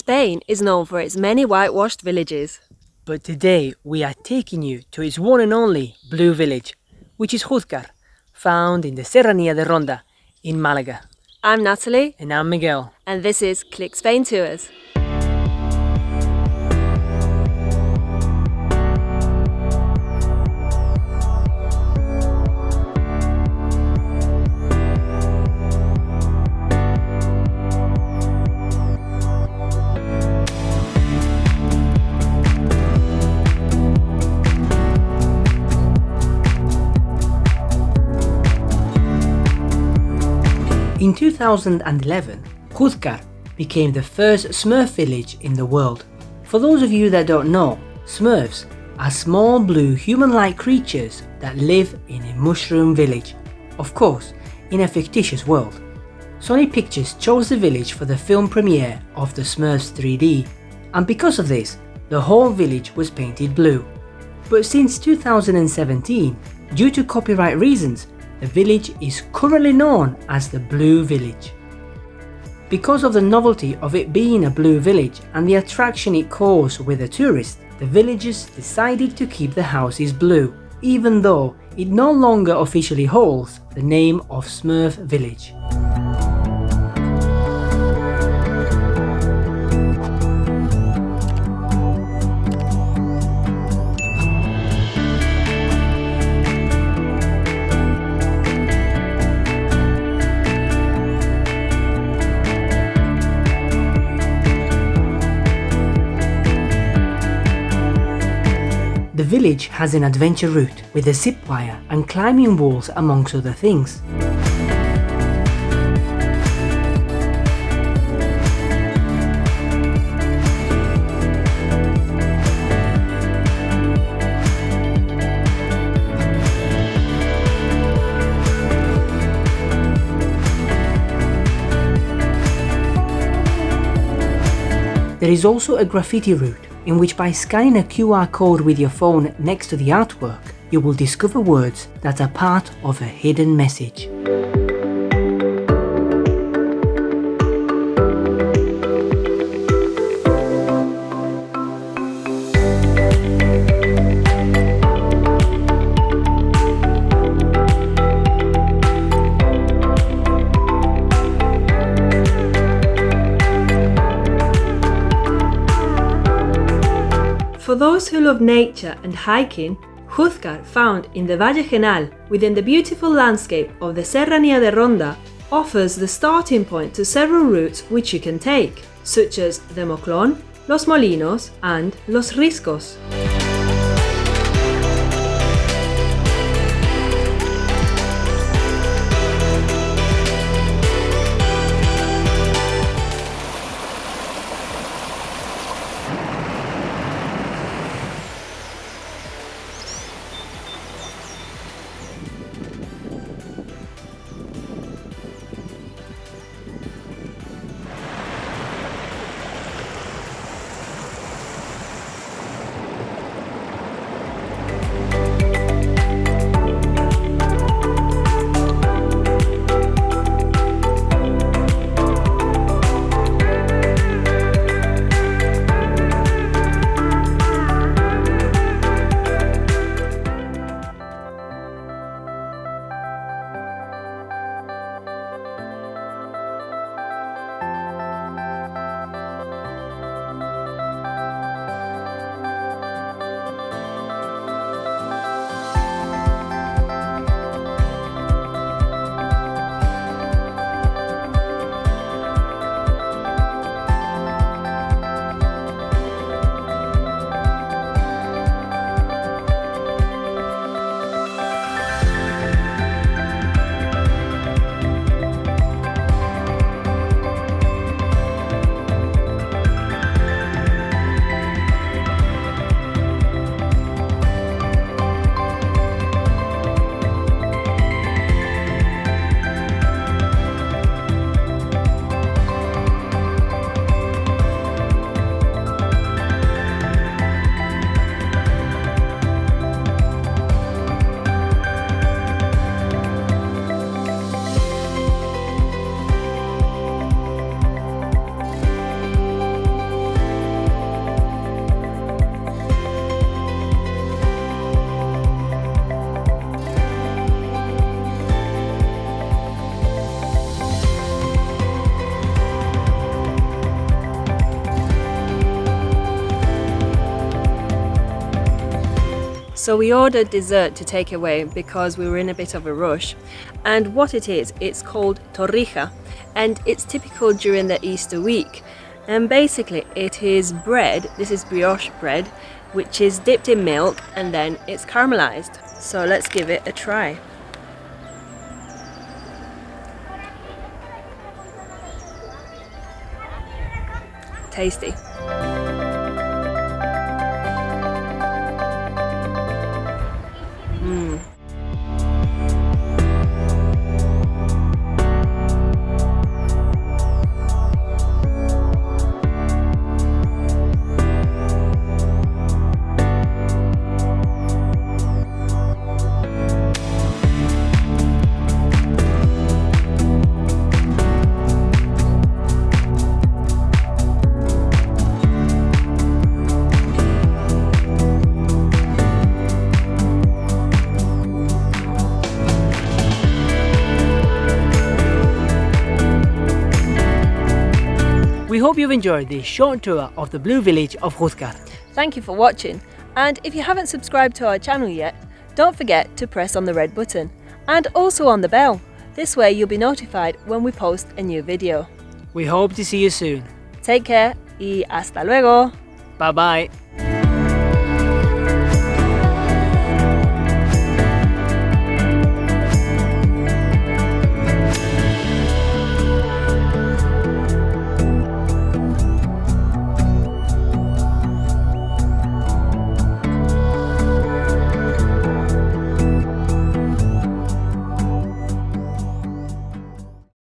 Spain is known for its many whitewashed villages. But today we are taking you to its one and only blue village, which is Juzcar, found in the Serranía de Ronda in Malaga. I'm Natalie. And I'm Miguel. And this is Click Spain Tours. In 2011, Juzcar became the first Smurf village in the world. For those of you that don't know, Smurfs are small blue human-like creatures that live in a mushroom village. Of course, in a fictitious world. Sony Pictures chose the village for the film premiere of the Smurfs 3D, and because of this, the whole village was painted blue. But since 2017, due to copyright reasons, the village is currently known as the Blue Village. Because of the novelty of it being a blue village and the attraction it caused with the tourists, the villagers decided to keep the houses blue, even though it no longer officially holds the name of Smurf Village. The village has an adventure route with a zip wire and climbing walls amongst other things. There is also a graffiti route in which by scanning a QR code with your phone next to the artwork, you will discover words that are part of a hidden message. For those who love nature and hiking, Juzcar, found in the Valle Genal within the beautiful landscape of the Serranía de Ronda, offers the starting point to several routes which you can take, such as the Moclón, Los Molinos and Los Riscos. So we ordered dessert to take away because we were in a bit of a rush. And what it is, it's called torrija, and it's typical during the Easter week. And basically it is bread, this is brioche bread, which is dipped in milk and then it's caramelized. So let's give it a try. Tasty. We hope you've enjoyed this short tour of the blue village of Juzgar. Thank you for watching, and if you haven't subscribed to our channel yet, don't forget to press on the red button and also on the bell. This way you'll be notified when we post a new video. We hope to see you soon. Take care y hasta luego. Bye bye.